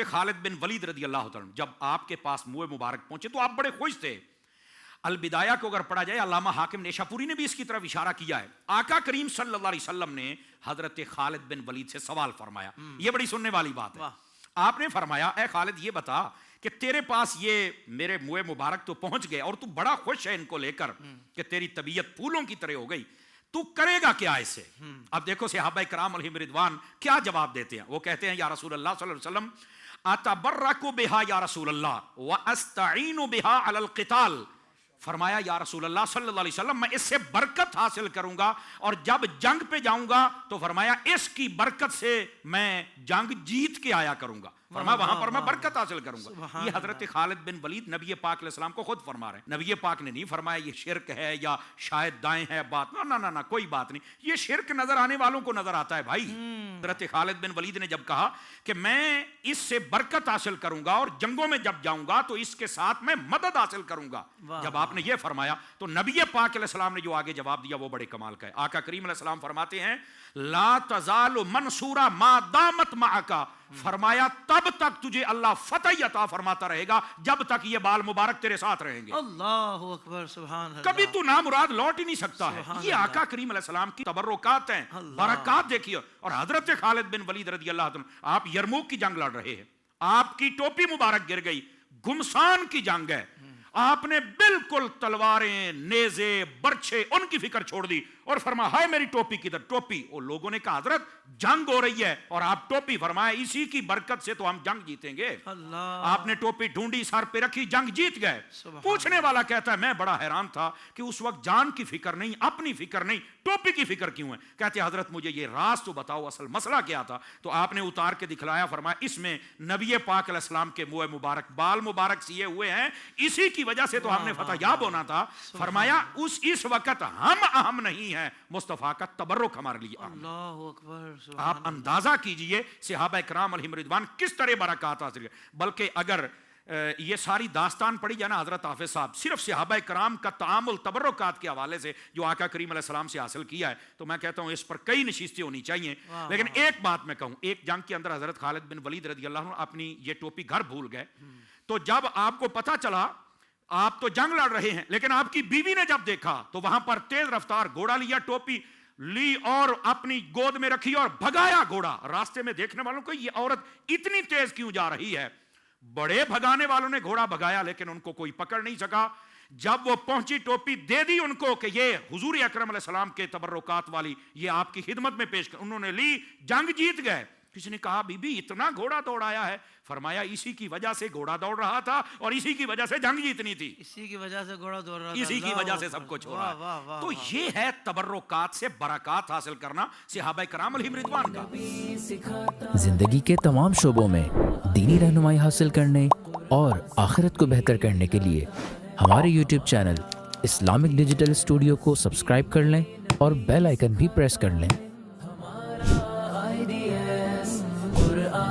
خالد بن ولید رضی اللہ تعالیٰ جب آپ کے پاس منہ مبارک پہنچے تو آپ بڑے خوش تھے. البدایہ کو اگر پڑھا جائے علامہ حاکم نیشاپوری نے بھی اس کی طرف اشارہ کیا ہے. آقا کریم صلی اللہ علیہ وسلم نے حضرت خالد بن ولید سے سوال فرمایا, یہ بڑی سننے والی بات ہے. آپ نے فرمایا اے خالد یہ بتا کہ تیرے پاس یہ میرے منہ مبارک تو پہنچ گئے اور تو بڑا خوش ہے ان کو لے کر کہ تیری طبیعت پھولوں کی طرح ہو گئی, تو کرے گا کیا اسے؟ اب دیکھو صحابہ کرام علیہم رضوان کیا جواب دیتے ہیں. وہ کہتے ہیں یا رسول اللہ صلی اللہ علیہ وسلم اتبرک بہا یا رسول اللہ واستعین بہا علی القتال. فرمایا یا رسول اللہ صلی اللہ علیہ وسلم میں اس سے برکت حاصل کروں گا اور جب جنگ پہ جاؤں گا تو فرمایا اس کی برکت سے میں جنگ جیت کے آیا کروں گا. فرمایا وہاں پر میں برکت حاصل کروں گا. یہ حضرت خالد بن ولید نبی پاک علیہ السلام کو خود فرما رہے ہیں. نبی پاک نے نہیں فرمایا یہ شرک ہے یا شاید دائیں ہے بات, نہ کوئی بات نہیں. یہ شرک نظر آنے والوں کو نظر آتا ہے بھائی. حضرت خالد بن ولید نے جب کہا کہ میں اس سے برکت حاصل کروں گا اور جنگوں میں جب جاؤں گا تو اس کے ساتھ میں مدد حاصل کروں گا, جب آپ نے یہ فرمایا تو نبی پاک علیہ السلام نے جو آگے جواب دیا وہ بڑے کمال کا ہے. آقا کریم علیہ السلام فرماتے ہیں لا تزال منصورا ما دامت معک. فرمایا تب تک تجھے اللہ فتح عطا فرماتا رہے گا جب تک یہ بال مبارک تیرے ساتھ رہیں گے. اللہ اکبر سبحان اللہ. کبھی تو نامراد لوٹ ہی نہیں سکتا ہے. یہ آقا کریم علیہ السلام کی تبرکات ہیں, برکات دیکھیے. اور حضرت خالد بن ولید رضی اللہ عنہ آپ یرموک کی جنگ لڑ رہے ہیں, آپ کی ٹوپی مبارک گر گئی, گمسان کی جنگ ہے, آپ نے بالکل تلواریں نیزے برچھے ان کی فکر چھوڑ دی اور فرمایا ہائے میری ٹوپی کدھر. ٹوپی اور لوگوں نے کہا حضرت جنگ ہو رہی ہے اور آپ ٹوپی. فرمایا اسی کی برکت سے تو ہم جنگ جیتیں گے. آپ نے ٹوپی ڈھونڈی سر پہ رکھی, جنگ جیت گئے. پوچھنے والا کہتا ہے میں بڑا حیران تھا کہ اس وقت جان کی فکر نہیں, اپنی فکر نہیں, ٹوپی کی فکر کیوں ہے؟ کہتے حضرت مجھے یہ راز تو بتاؤ اصل مسئلہ کیا تھا. تو آپ نے اتار کے دکھلایا. فرمایا اس میں نبی پاک علیہ السلام کے منہ مبارک بال مبارک سیے ہوئے ہیں, اسی کی وجہ سے تو ہم نے فتح یاب ہونا تھا. فرمایا اس وقت ہم اہم نہیں ہیں, مصطفیٰ کا تبرک ہمارے لیے. اللہ اکبر. آپ اندازہ کیجئے صحابہ کرام علیہم رضوان کس طرح برکات حاصل کرے. بلکہ اگر یہ ساری داستان پڑھی جائے نا حضرت حافظ صاحب صرف صحابہ کرام کا تعامل تبرکات کے حوالے سے جو آقا کریم علیہ السلام سے حاصل کیا ہے تو میں کہتا ہوں اس پر کئی نشستیں ہونی چاہیے. لیکن ایک بات میں کہوں, ایک جنگ کے اندر حضرت خالد بن ولید رضی اللہ عنہ اپنی یہ ٹوپی گھر بھول گئے. تو جب آپ کو پتا چلا آپ تو جنگ لڑ رہے ہیں لیکن آپ کی بیوی نے جب دیکھا تو وہاں پر تیز رفتار گھوڑا لیا, ٹوپی لی اور اپنی گود میں رکھی اور بھگایا گھوڑا. راستے میں دیکھنے والوں کو یہ عورت اتنی تیز کیوں جا رہی ہے. بڑے بھگانے والوں نے گھوڑا بھگایا لیکن ان کو کوئی پکڑ نہیں سکا. جب وہ پہنچی ٹوپی دے دی ان کو کہ یہ حضور اکرم علیہ السلام کے تبرکات والی, یہ آپ کی خدمت میں پیش کر. انہوں نے لی, جنگ جیت گئے. کسی نے کہا بی بی اتنا گھوڑا دوڑایا ہے. فرمایا اسی کی وجہ سے گھوڑا دوڑ رہا تھا اور اسی کی وجہ سے جنگ جیتنی تھی, اسی کی وجہ سے گھوڑا دوڑ رہا تھا, اسی کی وجہ سے سب کچھ ہو رہا ہے. تو یہ ہے تبرکات سے برکات حاصل کرنا صحابہ کرام علیہم رضوان کا. زندگی کے تمام شعبوں میں دینی رہنمائی حاصل کرنے اور آخرت کو بہتر کرنے کے لیے ہمارے YouTube channel Islamic digital studio کو سبسکرائب کر لیں اور بیل آئیکن بھی پریس کر لیں.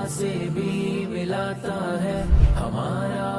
سے بھی ملاتا ہے ہمارا